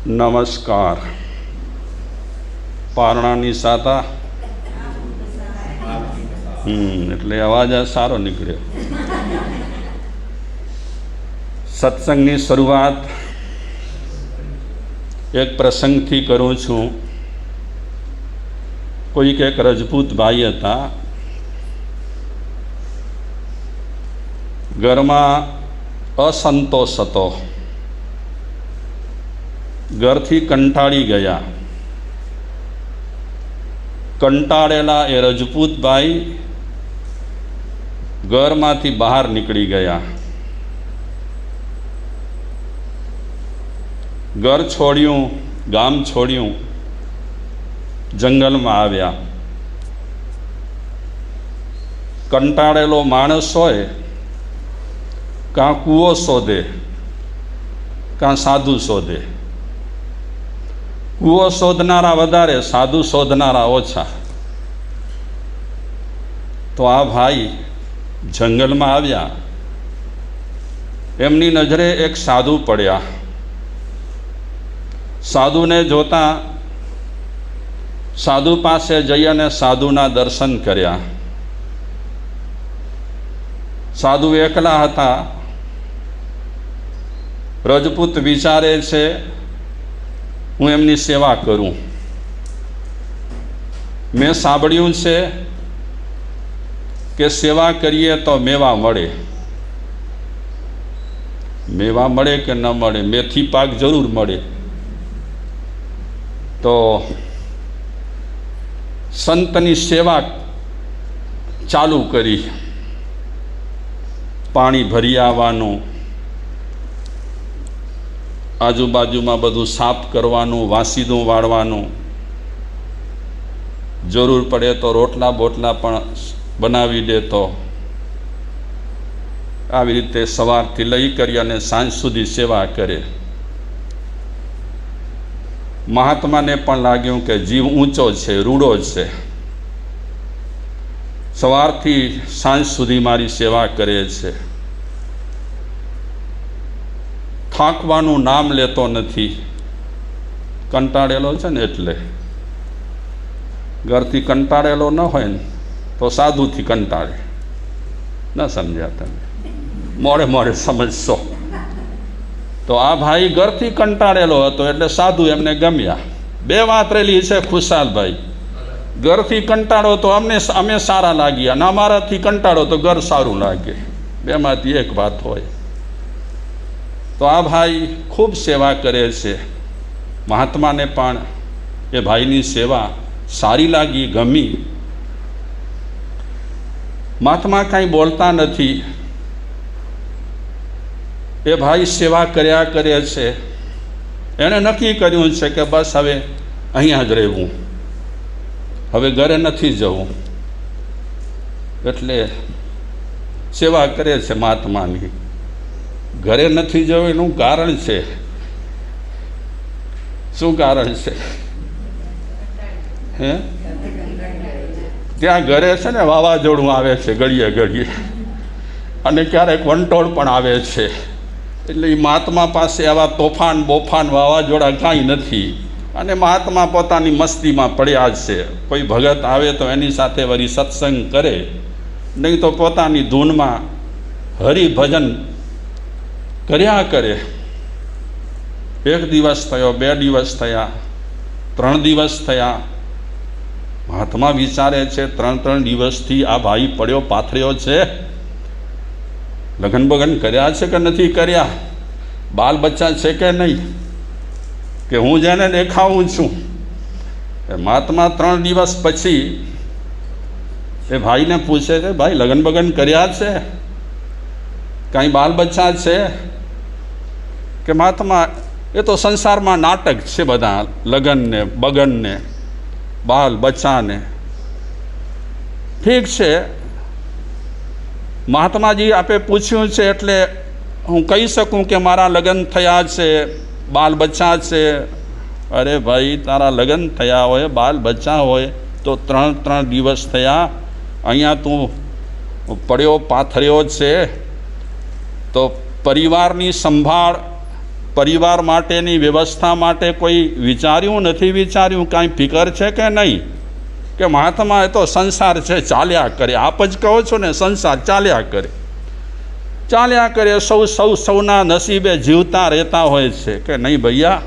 નમસ્કાર. પારણાની સાતા એટલે અવાજ આ સારો નીકળ્યો. સત્સંગની શરૂઆત એક પ્રસંગથી કરું છું. કોઈક એક રજપૂત ભાઈ હતા. ઘરમાં અસંતોષ હતો. ઘરથી કંટાળી ગયા. કંટાળેલા એ રજપૂતભાઈ ઘરમાંથી બહાર નીકળી ગયા. ઘર છોડ્યું, ગામ છોડ્યું, જંગલમાં આવ્યા. કંટાળેલો માણસ હોય કાં કૂવો શોધે કાં સાધુ શોધે. કૂવો શોધનારા વધારે, સાધુ શોધનારા ઓછા. તો આ ભાઈ જંગલમાં આવ્યા. એમની નજરે એક સાધુ પડ્યા. સાધુને જોતા સાધુ પાસે જઈ અને સાધુના દર્શન કર્યા. સાધુ એકલા હતા. રજપૂત વિચારે છે હું એમની સેવા કરું. મેં સાંભળ્યું છે કે સેવા કરીએ તો મેવા મળે. મેવા મળે કે ન મળે, મેથી પાક જરૂર મળે. તો સંતની સેવા ચાલુ કરી. પાણી ભરી આવવાનું, આજુબાજુમાં બધું સાફ કરવાનું, વાસીદું વાળવાનું, જરૂર પડે તો રોટલા બોટલા પણ બનાવી દેતો. આવી રીતે સવારથી લઈ કરી અને સાંજ સુધી સેવા કરે. મહાત્માને પણ લાગ્યું કે જીવ ઊંચો છે, રૂડો છે. સવારથી સાંજ સુધી મારી સેવા કરે છે. થાકવાનું નામ લેતો નથી. કંટાળેલો છે ને એટલે. ઘરથી કંટાળેલો ન હોય ને તો સાધુથી કંટાળે. ન સમજ્યા તમે? મોડે મોડે સમજશો. તો આ ભાઈ ઘરથી કંટાળેલો હતો એટલે સાધુ એમને ગમ્યા. બે વાત રહેલી છે ખુશાલભાઈ. ઘરથી કંટાળો તો અમે સારા લાગીએ, અને અમારાથી કંટાળો તો ઘર સારું લાગે. બેમાંથી એક વાત હોય. તો આ ભાઈ ખૂબ સેવા કરે છે. મહાત્માને પણ એ ભાઈની સેવા સારી લાગી, ગમી. મહાત્મા કાંઈ બોલતા નથી. એ ભાઈ સેવા કર્યા કરે છે. એણે નક્કી કર્યું છે કે બસ હવે અહીંયા જ રહેવું, હવે ઘરે નથી જવું. એટલે સેવા કરે છે મહાત્માની. ઘરે નથી જવું એનું કારણ છે. શું કારણ છે? હે? ત્યાં ઘરે છે ને વાવાઝોડું આવે છે ઘડીએ ઘડીએ, અને ક્યારેક વંટોળ પણ આવે છે. એટલે એ મહાત્મા પાસે આવા તોફાન બોફાન વાવાઝોડા કાંઈ નથી. અને મહાત્મા પોતાની મસ્તીમાં પડ્યા જ છે. કોઈ ભગત આવે તો એની સાથે વળી સત્સંગ કરે, નહીં તો પોતાની ધૂનમાં હરિભજન કર્યા કરે. એક દિવસ થયો, 2 દિવસ થયા, 3 દિવસ થયા. મહાત્મા વિચારે છે 3 દિવસથી આ ભાઈ પડ્યો પાથર્યો છે. લગ્ન બગન કર્યા છે કે નથી કર્યા? બાલ બચ્ચા છે કે નહીં? કે હું જેને દેખાવું છું? એ મહાત્મા 3 દિવસ પછી એ ભાઈને પૂછે છે, ભાઈ લગ્ન બગન કર્યા છે? કાંઈ બાલ બચ્ચા છે? કે મહાત્મા એ તો સંસારમાં નાટક છે બધા, લગ્નને બગનને બાલ બચ્ચાને. ઠીક છે મહાત્માજી, આપે પૂછ્યું છે એટલે હું કહી શકું કે મારા લગ્ન થયા છે, બાલ બચ્ચા છે. અરે ભાઈ, તારા લગ્ન થયા હોય, બાલ બચ્ચા હોય તો 3 દિવસ થયા. અહીંયા તું પડ્યો પાથર્યો છે તો પરિવારની સંભાળ પરિવાર માટેની વ્યવસ્થા માટે કોઈ વિચાર્યું નથી? વિચાર્યું કાંઈ ફિકર છે કે નહીં? કે મહાત્મા એ તો સંસાર છે, ચાલ્યા કરે. આપ જ કહો છો ને, સંસાર ચાલ્યા કરે, ચાલ્યા કરે. સૌના નસીબે જીવતા રહેતા હોય છે કે નહીં ભૈયા?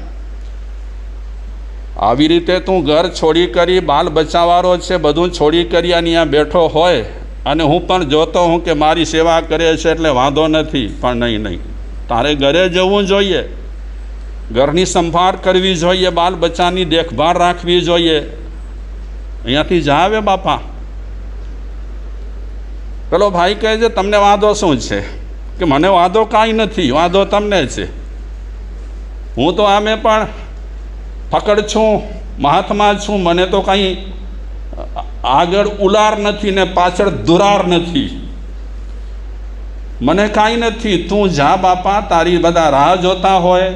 આવી રીતે તું ઘર છોડી કરી, બાલ બચાવવાળો છે, બધું છોડી કરી અને અહીંયા બેઠો હોય અને હું પણ જોતો હું કે મારી સેવા કરે છે એટલે વાંધો નથી. પણ નહીં, તારે ઘરે જવું જોઈએ, ઘરની સંભાળ કરવી જોઈએ, બાલ બચ્ચાની દેખભાળ રાખવી જોઈએ. અહીંયાથી જાવે બાપા. પેલો ભાઈ કહે છે તમને વાંધો શું છે? કે મને વાંધો કાંઈ નથી, વાંધો તમને છે. હું તો આમે પણ ફકડ છું, મહાત્મા છું, મને તો કાંઈ આગળ ઉલાર નથી ને પાછળ દુરાર નથી, મને કાંઈ નથી. તું જા બાપા, તારી બધા રાહ જોતા હોય,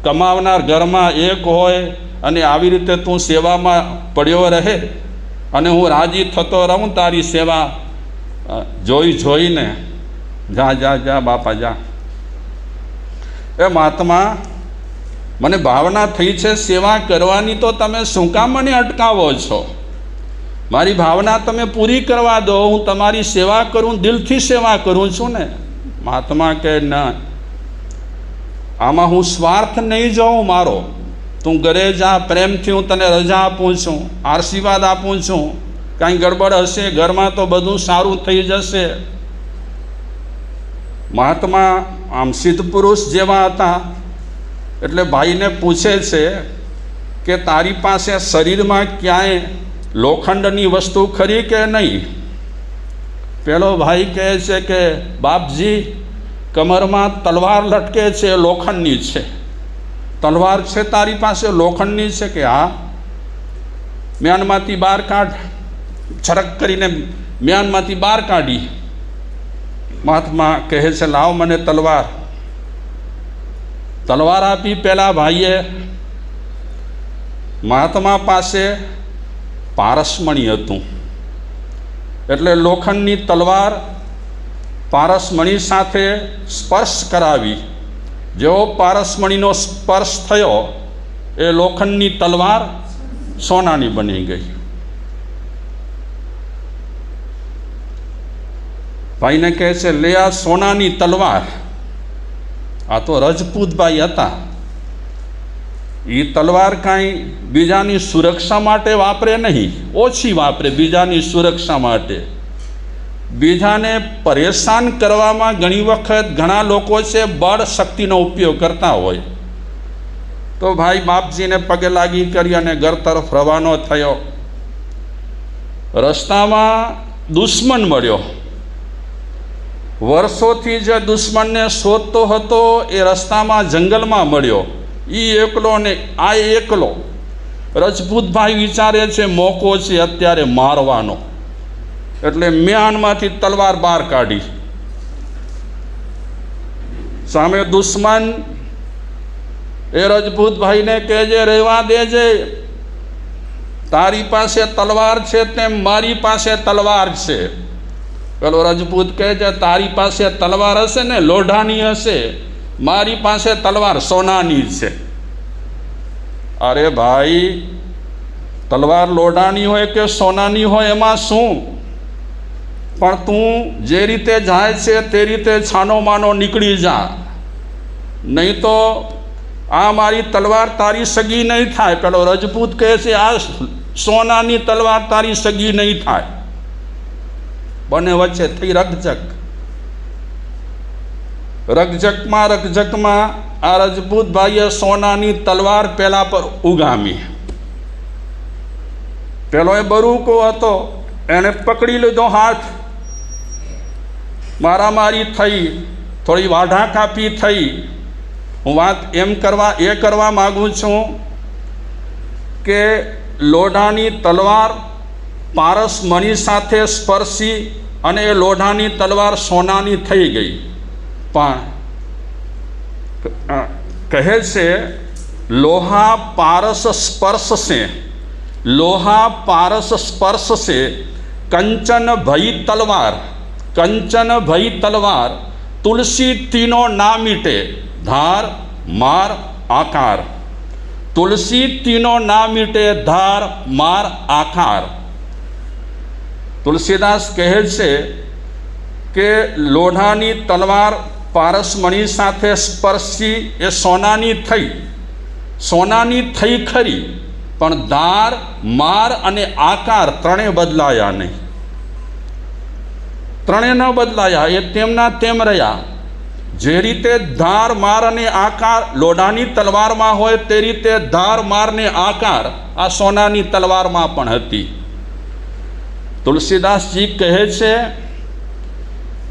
કમાવનાર ઘરમાં એક હોય અને આવી રીતે તું સેવામાં પડ્યો રહે અને હું રાજી થતો રહું તારી સેવા જોઈને. જા બાપા જા. એ મહાત્મા, મને ભાવના થઈ છે સેવા કરવાની, તો તમે શું કામ મને અટકાવો છો? મારી ભાવના તમે પૂરી કરવા દો, હું તમારી સેવા કરું, દિલથી સેવા કરું છું ને. મહાત્મા કે ના, આમાં હું સ્વાર્થ નહીં જોઉં મારો. તું ઘરે જા, પ્રેમથી હું તને રજા આપું છું, આશીર્વાદ આપું છું. કાંઈ ગડબડ હશે ઘરમાં તો બધું સારું થઈ જશે. મહાત્મા આમ સિદ્ધ પુરુષ જેવા હતા એટલે ભાઈને પૂછે છે કે તારી પાસે શરીરમાં ક્યાંય લોખંડની વસ્તુ ખરી કે નહીં? પેલો ભાઈ કહે છે કે બાપજી, કમરમાં તલવાર લટકે છે, લોખંડની છે. તલવાર છે તારી પાસે, લોખંડની છે? કે હા. મ્યાનમાંથી બહાર કાઢ. છરક કરીને મ્યાનમાંથી બહાર કાઢી. મહાત્મા કહે છે લાવ મને તલવાર. તલવાર આપી. પેલા ભાઈએ મહાત્મા પાસે પારસમણી હતું એટલે લોખંડની તલવાર પારસમણી સાથે સ્પર્શ કરાવી. જેવો પારસમણીનો સ્પર્શ થયો એ લોખંડની તલવાર સોનાની બની ગઈ. ભાઈને કહે છે લે આ સોનાની તલવાર. આ તો રજપૂતભાઈ હતા. એ તલવાર કાંઈ બીજાની સુરક્ષા માટે વાપરે નહીં, ઓછી વાપરે બીજાની સુરક્ષા માટે. બીજાને પરેશાન કરવામાં ઘણી વખત ઘણા લોકો છે બળ શક્તિનો ઉપયોગ કરતા હોય. તો ભાઈ બાપજીને પગે લાગી કરી અને ઘર તરફ રવાનો થયો. રસ્તામાં દુશ્મન મળ્યો. વર્ષોથી જે દુશ્મનને શોધતો હતો એ રસ્તામાં જંગલમાં મળ્યો. એ એકલો ને આ એકલો. રજપૂતભાઈ વિચારે છે મોકો છે અત્યારે મારવાનો, એટલે મ્યાનમાંથી તલવાર બહાર કાઢી. સામે દુશ્મન. એ રજપૂતભાઈને કહેજે રહેવા દેજે, તારી પાસે તલવાર છે તેમ મારી પાસે તલવાર છે. પેલો રજપૂત કહે છે તારી પાસે તલવાર હશે ને લોઢાની હશે, મારી પાસે તલવાર સોનાની છે. અરે ભાઈ, તલવાર લોઢાની હોય કે સોનાની હોય એમાં શું? પણ તું જે રીતે જાય છે તે રીતે છાનો માનો નીકળી જા, નહીં તો આ મારી તલવાર તારી સગી નહીં થાય. પેલો રજપૂત કહે છે આ સોનાની તલવાર તારી સગી નહીં થાય. બંને વચ્ચે થઈ રકઝક. રકઝકમાં આ રજપૂત ભાઈએ સોનાની તલવાર પેલા પર ઉગામી. પેલો એ બરૂકો હતો, એને પકડી લીધો હાથ. મારામારી થઈ, થોડી વાઢા કાપી થઈ. હું વાત એ કરવા માગું છું કે લોઢાની તલવાર પારસમણી સાથે સ્પર્શી અને એ લોઢાની તલવાર સોનાની થઈ ગઈ. પણ કહે છે લોહા પારસ સ્પર્શ से, लोहा पारस स्पर्श से कंचन भई तलवार, कंचन भई तलवार तुलसी तीनों ना मिटे, धार मार आकार। तुलसी तीनों ना मीटे धार मार आकार। तुलसीदास कहे छे के लोढ़ानी तलवार पारसमणी साथे स्पर्शी ए सोनानी थई खरी, पण धार मार अने आकार त्रणेय बदलाया नहीं। त्रणेय न बदलाया, ए तेमना तेम रह्या। जे रीते धार मार अने आकार लोढ़ानी तलवार में होय ते रीते धार मार ने आकार आ सोनानी तलवार में पण हती। तुलसीदास जी कहे छे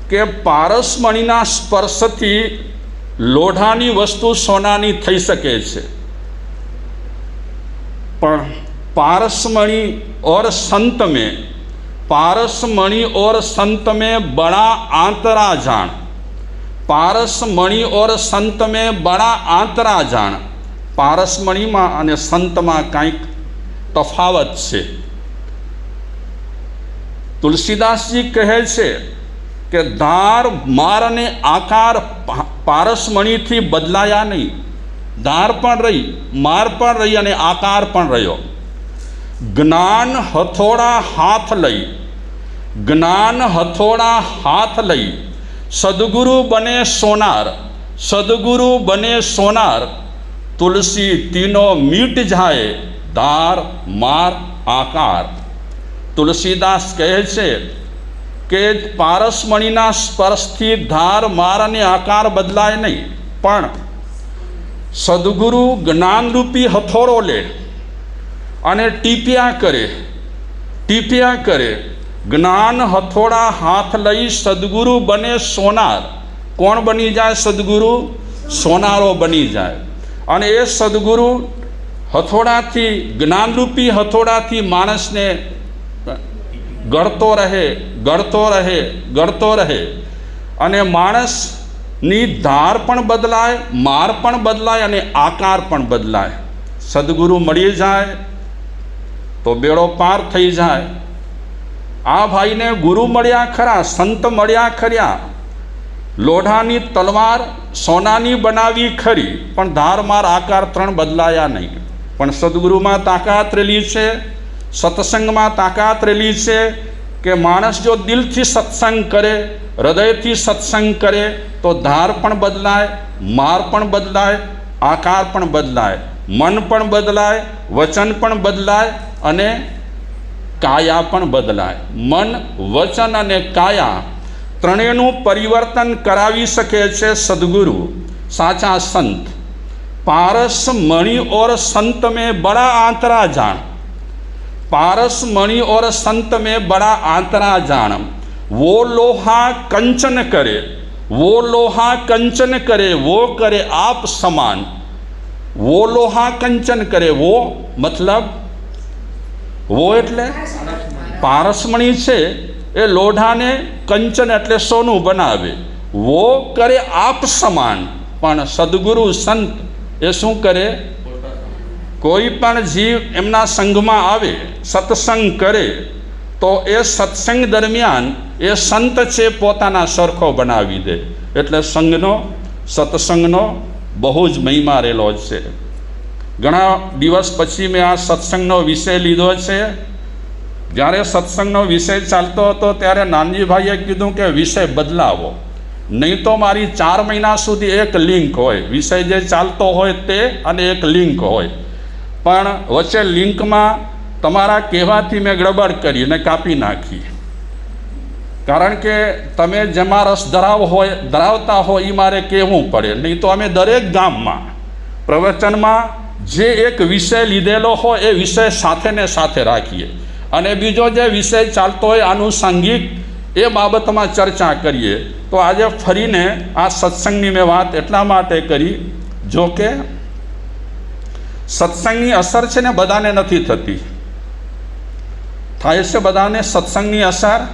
के पारसमणीना स्पर्शथी लोढ़ानी वस्तु सोनानी थई सके छे, पण पारसमणि और संत में बड़ा आंतरा जान। पारसमणि और संत में बड़ा आंतरा जान। पारसमणि में अने संत में कंईक तफावत छे। तुलसीदास जी कहे छे के धार मार अने आकार पारसमणि थी बदलाया नहीं। धार पण रही, मार पण रही अने आकार पण रह्यो। ज्ञान हथोड़ा हाथ लई सदगुरु बने सोनार। तुलसी तीनों मीट जाए धार मार आकार। तुलसीदास कहे छे के पारसमणीना स्पर्शथी धार मार अने आकार बदलाय नहीं, पण सदगुरु ज्ञान रूपी हथोड़ो ले अने टीप्या करे। ज्ञान हथोड़ा हाथ लई सदगुरु बने सोनार। कोण बनी जाए? सदगुरु सोनारो बनी जाए। अने ए सदगुरु हथोड़ा थी, ज्ञान रूपी हथोड़ा थी मानस ने गढ़तो रहे अने मानस नी धार पण बदलाय, मार पण बदलाय अने आकार पण बदलाय। सदगुरु मळी जाए तो बेड़ो पार थई जाए। आ भाई ने गुरु मळ्या खरा, संत मळ्या खर्या। लोढ़ानी तलवार सोनानी बनावी खरी, पण धार मार आकार त्रण बदलाया नहीं। पण सदगुरु में ताकत रेली छे, सत्संग में ताकत रेली छे के मानस जो दिल थी सत्संग करे, हृदय थी सत्संग करे तो धार पण बदलाय, मार पण बदलाय, आकार पण बदलाय, मन पण बदलाय, वचन पण बदलाय अने काया पण बदलाय। मन, वचन अने काया त्रणेयनुं परिवर्तन करावी सके छे सद्गुरु, साचा संत। पारसमणि और संत में बड़ा आंतरा जान। पारसमणि और संत में बड़ा आंतरा जान। वो लोहा कंचन करे, वो करे आप समान। वो लोहा कंचन करे, वो मतलब वो एटले पारसमणि छे ए लोढ़ाने कंचन एटले सोनू बनावे। वो करे आप समान, पण सद्गुरु संत ए शुं करे? कोई पण जीव एमना संग में आवे, सत्संग करे तो ए सत्संग दरमियान ए संत छे पोताना सरखो बनावी दे। एटले संगनो, सत्संगनो बहु ज महिमा रहेलो छे। घणा दिवस पछी मैं आ सत्संगनो विषय लीधो छे। ज्यारे सत्संगनो विषय चालतो हतो त्यारे नानजी भाईए कीधुं के विषय बदलावो, नहीं तो मारी 4 महीना सुधी एक लिंक होय। विषय जे चालतो होय ते अने एक लिंक होय, पण वच्चे लिंक में तमारा कहेवाथी मैं गड़बड़ करी ने कापी नाखी। कारण के तमे जेमां रस धरावता हो ई मारे कहेवुं पड़े, नहीं तो अमे दरेक गाम में प्रवचन में जे एक विषय लीधेलो हो ए विषय साथे ने साथे राखीए अने बीजो जे विषय चालतो होय आनुषंगिक ए बाबत में चर्चा करिए। तो आज फरीने आ सत्संगनी में बात एटला माटे करी, जो के सत्संगनी असर छे ने बधाने नथी थती। थाय छे बधाने सत्संगनी असर।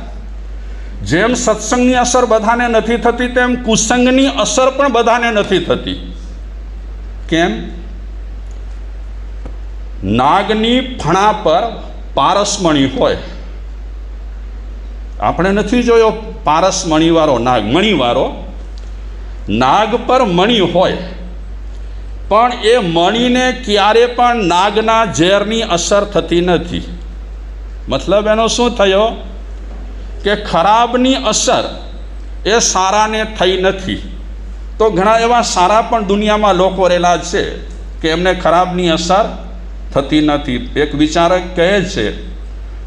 जेम सत्संगनी असर बधाने नथी थती तेम कुसंगनी असर पण बधाने नथी थती। केम? नागनी फणा पर पारसमणि होय। आपणे नथी जोयो पारसमणि वाळो नाग, मणि वाळो। नाग पर मणि होय પણ એ મણીને ક્યારે પણ નાગના ઝેરની અસર થતી નથી. મતલબ એનો શું થયો કે ખરાબની અસર એ સારાને થઈ નથી. તો ઘણા એવા સારા પણ દુનિયામાં લોકો રહેલા છે કે એમને ખરાબની અસર થતી નથી. એક વિચારક કહે છે,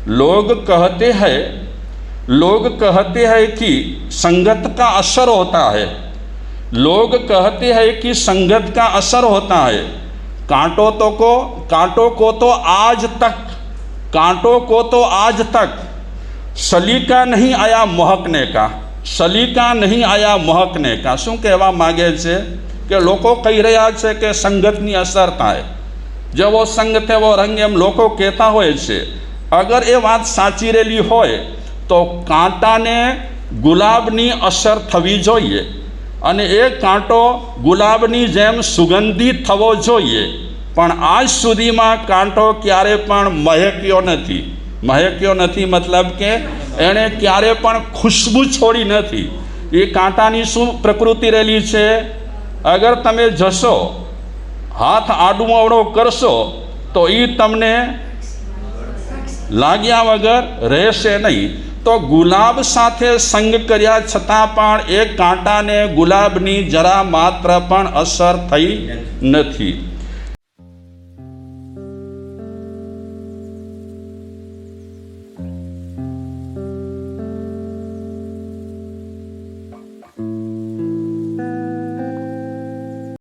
लोग कहते हैं कि संगत का असर होता है. लोग कहते हैं कि संगत का असर होता है. कांटों को तो आज तक सलीका नहीं आया महकने का. શું કહેવા માગે છે કે લોકો કહી રહ્યા છે કે સંગતની અસર થાય, જેવો સંગ તેવો રંગ, એમ લોકો કહેતા હોય છે. અગર એ વાત સાચી રહેલી હોય તો કાંટાને ગુલાબની અસર થવી જોઈએ અને એ કાંટો ગુલાબની જેમ સુગંધિત થવો જોઈએ. પણ આજ સુધીમાં કાંટો ક્યારે પણ મહેક્યો નથી. મતલબ કે એણે ક્યારે પણ ખુશ્બુ છોડી નથી. એ કાંટાની શું પ્રકૃતિ રહેલી છે? અગર તમે જશો, હાથ આડું અવળો કરશો તો એ તમને લાગ્યા વગર રહેશે નહીં. તો ગુલાબ સાથે સંગ કર્યા છતાં પણ એ કાંટાને ગુલાબની જરા માત્ર પણ અસર થઈ નથી.